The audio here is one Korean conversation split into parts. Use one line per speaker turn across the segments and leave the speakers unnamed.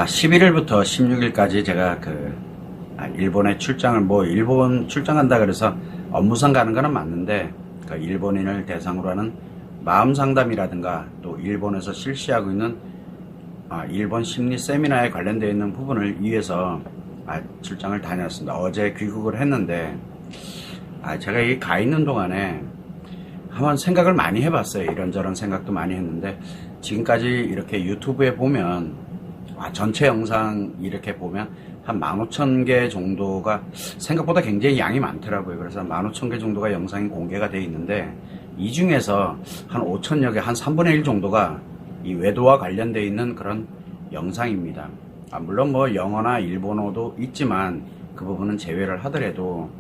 11일부터 16일까지 제가 일본에 출장을, 일본 출장 간다 그래서 업무상 가는 거는 맞는데, 일본인을 대상으로 하는 마음 상담이라든가 또 일본에서 실시하고 있는 일본 심리 세미나에 관련되어 있는 부분을 위해서 출장을 다녔습니다. 어제 귀국을 했는데, 제가 이 가 있는 동안에 한번 생각을 많이 해봤어요. 이런저런 생각도 많이 했는데, 지금까지 이렇게 유튜브에 보면 전체 영상 이렇게 보면 한 15,000개 정도가 생각보다 굉장히 양이 많더라고요. 그래서 15,000개 정도가 영상이 공개가 되어 있는데, 이 중에서 한 5,000여 개, 한 3분의 1 정도가 이 외도와 관련되어 있는 그런 영상입니다. 물론 영어나 일본어도 있지만 그 부분은 제외를 하더라도,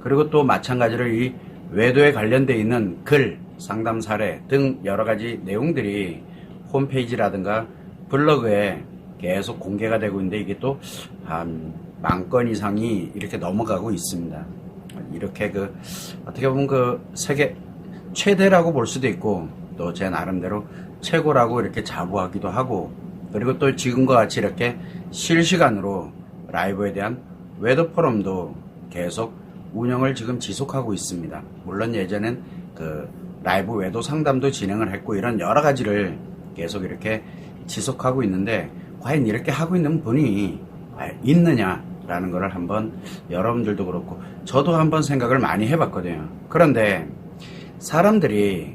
그리고 또 마찬가지로 이 외도에 관련되어 있는 글, 상담 사례 등 여러 가지 내용들이 홈페이지라든가 블로그에 계속 공개가 되고 있는데, 이게 또 한 10,000건 이상이 이렇게 넘어가고 있습니다. 이렇게 어떻게 보면 세계 최대라고 볼 수도 있고, 또 제 나름대로 최고라고 이렇게 자부하기도 하고, 그리고 또 지금과 같이 이렇게 실시간으로 라이브에 대한 외도 포럼도 계속 운영을 지금 지속하고 있습니다. 물론 예전엔 라이브 외도 상담도 진행을 했고, 이런 여러 가지를 계속 이렇게 지속하고 있는데, 과연 이렇게 하고 있는 분이 있느냐라는 거를 한번 여러분들도 그렇고 저도 한번 생각을 많이 해봤거든요. 그런데 사람들이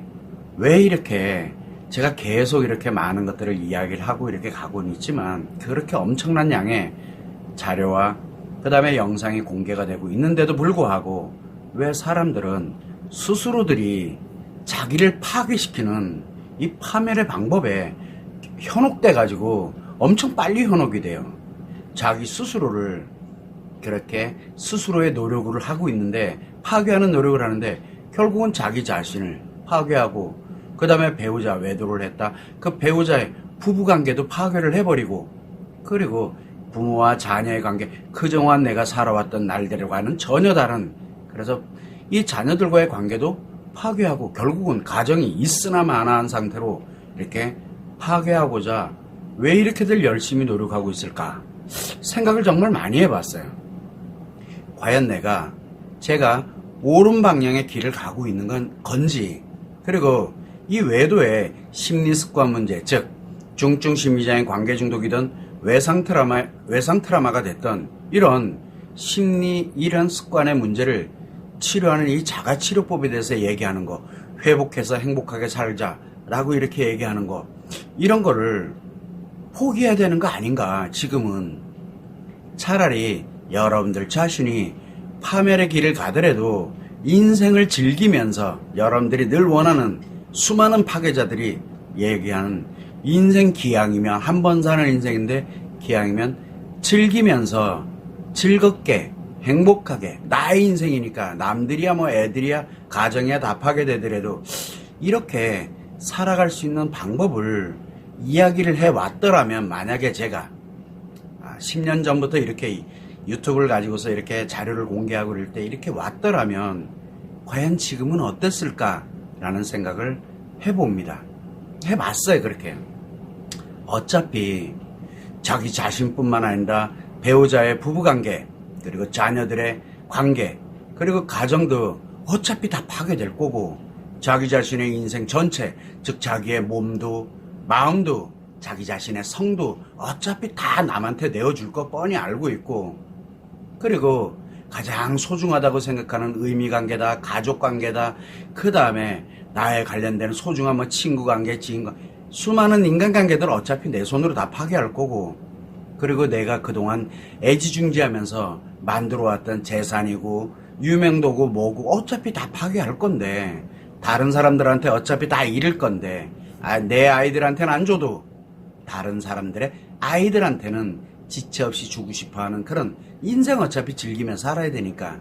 왜 이렇게, 제가 계속 이렇게 많은 것들을 이야기를 하고 이렇게 가고는 있지만, 그렇게 엄청난 양의 자료와 그 다음에 영상이 공개가 되고 있는데도 불구하고 왜 사람들은 스스로들이 자기를 파괴시키는 이 파멸의 방법에 현혹돼 가지고 엄청 빨리 현혹이 돼요. 자기 스스로를 그렇게 스스로의 노력을 하고 있는데, 파괴하는 노력을 하는데 결국은 자기 자신을 파괴하고, 그 다음에 배우자 외도를 했다, 그 배우자의 부부관계도 파괴를 해버리고, 그리고 부모와 자녀의 관계, 그동안 내가 살아왔던 날들과는 전혀 다른, 그래서 이 자녀들과의 관계도 파괴하고, 결국은 가정이 있으나 마나한 상태로 이렇게 파괴하고자 왜 이렇게들 열심히 노력하고 있을까 생각을 정말 많이 해봤어요. 과연 제가 옳은 방향의 길을 가고 있는 건지, 그리고 이 외도의 심리 습관 문제, 즉 중증 심리장애, 관계 중독이든 외상 트라마가 됐던 이런 이런 습관의 문제를 치료하는 이 자가치료법에 대해서 얘기하는 거, 회복해서 행복하게 살자라고 이렇게 얘기하는 거, 이런 거를 포기해야 되는 거 아닌가. 지금은 차라리 여러분들 자신이 파멸의 길을 가더라도 인생을 즐기면서, 여러분들이 늘 원하는 수많은 파괴자들이 얘기하는 인생 기왕이면, 한 번 사는 인생인데 기왕이면 즐기면서 즐겁게 행복하게, 나의 인생이니까 남들이야 애들이야 가정이야 다 파괴되더라도 이렇게 살아갈 수 있는 방법을 이야기를 해왔더라면, 만약에 제가 10년 전부터 이렇게 유튜브를 가지고서 이렇게 자료를 공개하고 그럴 때 이렇게 왔더라면 과연 지금은 어땠을까라는 생각을 해봅니다. 해봤어요. 그렇게 어차피 자기 자신뿐만 아니라 배우자의 부부관계, 그리고 자녀들의 관계, 그리고 가정도 어차피 다 파괴될 거고, 자기 자신의 인생 전체, 즉 자기의 몸도 마음도 자기 자신의 성도 어차피 다 남한테 내어줄 거 뻔히 알고 있고, 그리고 가장 소중하다고 생각하는 의미관계다, 가족관계다, 그 다음에 나에 관련된 소중한 친구관계, 지인관계, 수많은 인간관계들 어차피 내 손으로 다 파괴할 거고, 그리고 내가 그동안 애지중지하면서 만들어왔던 재산이고 유명도고 뭐고 어차피 다 파괴할 건데, 다른 사람들한테 어차피 다 잃을 건데, 내 아이들한테는 안 줘도 다른 사람들의 아이들한테는 지체 없이 주고 싶어하는 그런 인생 어차피 즐기면서 살아야 되니까,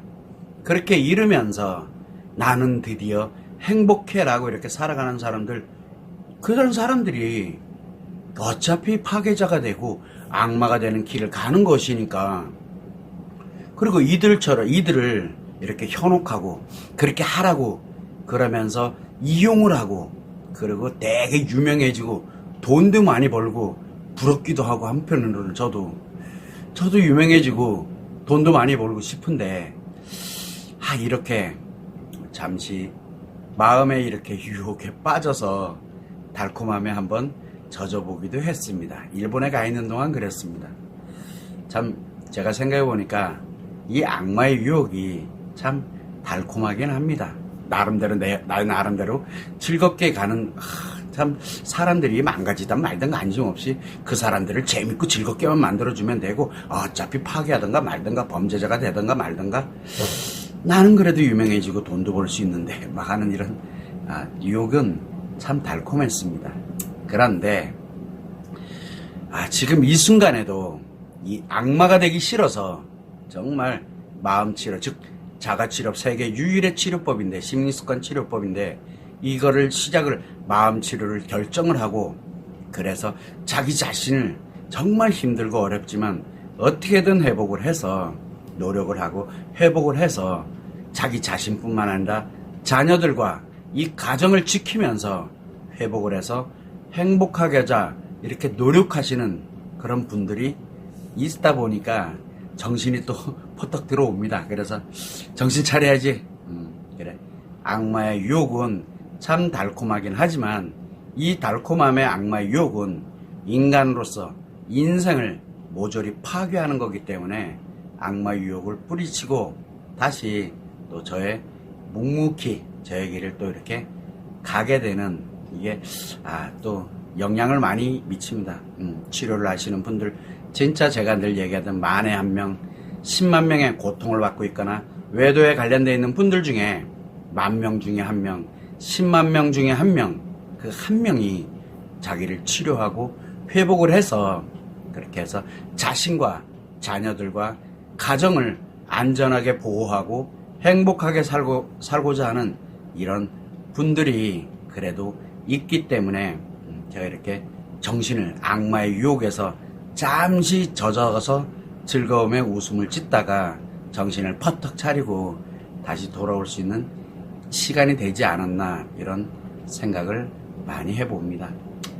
그렇게 잃으면서 나는 드디어 행복해라고 이렇게 살아가는 사람들, 그런 사람들이 어차피 파괴자가 되고 악마가 되는 길을 가는 것이니까, 그리고 이들을 이렇게 현혹하고 그렇게 하라고 그러면서 이용을 하고, 그리고 되게 유명해지고 돈도 많이 벌고 부럽기도 하고 한편으로는 저도 유명해지고 돈도 많이 벌고 싶은데 이렇게 잠시 마음에 이렇게 유혹에 빠져서 달콤함에 한번 젖어보기도 했습니다. 일본에 가 있는 동안 그랬습니다. 참 제가 생각해 보니까 이 악마의 유혹이 참 달콤하긴 합니다. 나름대로 나 나름대로 즐겁게 가는 참 사람들이 망가지든 말든 관심 없이 그 사람들을 재밌고 즐겁게만 만들어주면 되고 어차피 파괴하든가 말든가 범죄자가 되든가 말든가 나는 그래도 유명해지고 돈도 벌 수 있는데 막 하는 이런 유혹은 참 달콤했습니다. 그런데 지금 이 순간에도 이 악마가 되기 싫어서 정말 마음치료 즉 자가치료 세계 유일의 치료법인데 심리습관 치료법인데 이거를 시작을 마음치료를 결정을 하고 그래서 자기 자신을 정말 힘들고 어렵지만 어떻게든 회복을 해서 노력을 하고 회복을 해서 자기 자신뿐만 아니라 자녀들과 이 가정을 지키면서 회복을 해서 행복하게 하자 이렇게 노력하시는 그런 분들이 있다 보니까 정신이 또 퍼뜩 들어옵니다. 그래서 정신 차려야지. 그래. 악마의 유혹은 참 달콤하긴 하지만 이 달콤함의 악마의 유혹은 인간으로서 인생을 모조리 파괴하는 거기 때문에 악마의 유혹을 뿌리치고 다시 또 저의 묵묵히 저의 길을 또 이렇게 가게 되는 이게 또 영향을 많이 미칩니다. 치료를 하시는 분들 진짜 제가 늘 얘기하던 만에 한 명, 10만 명의 고통을 받고 있거나 외도에 관련되어 있는 분들 중에 10,000명 중에 1명, 10만 명 중에 1명, 그 한 명이 자기를 치료하고 회복을 해서 그렇게 해서 자신과 자녀들과 가정을 안전하게 보호하고 행복하게 살고자 하는 이런 분들이 그래도 있기 때문에 제가 이렇게 정신을 악마의 유혹에서 잠시 젖어서 즐거움에 웃음을 짓다가 정신을 퍼뜩 차리고 다시 돌아올 수 있는 시간이 되지 않았나 이런 생각을 많이 해봅니다.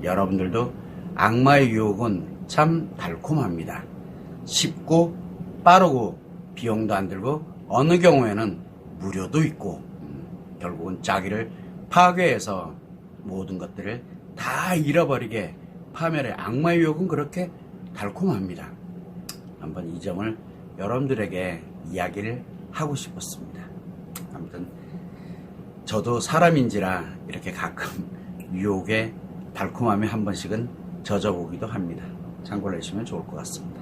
여러분들도 악마의 유혹은 참 달콤합니다. 쉽고 빠르고 비용도 안 들고 어느 경우에는 무료도 있고 결국은 자기를 파괴해서 모든 것들을 다 잃어버리게 파멸의 악마의 유혹은 그렇게 달콤합니다. 한번 이 점을 여러분들에게 이야기를 하고 싶었습니다. 아무튼 저도 사람인지라 이렇게 가끔 유혹의 달콤함에 한 번씩은 젖어보기도 합니다. 참고를 해주시면 좋을 것 같습니다.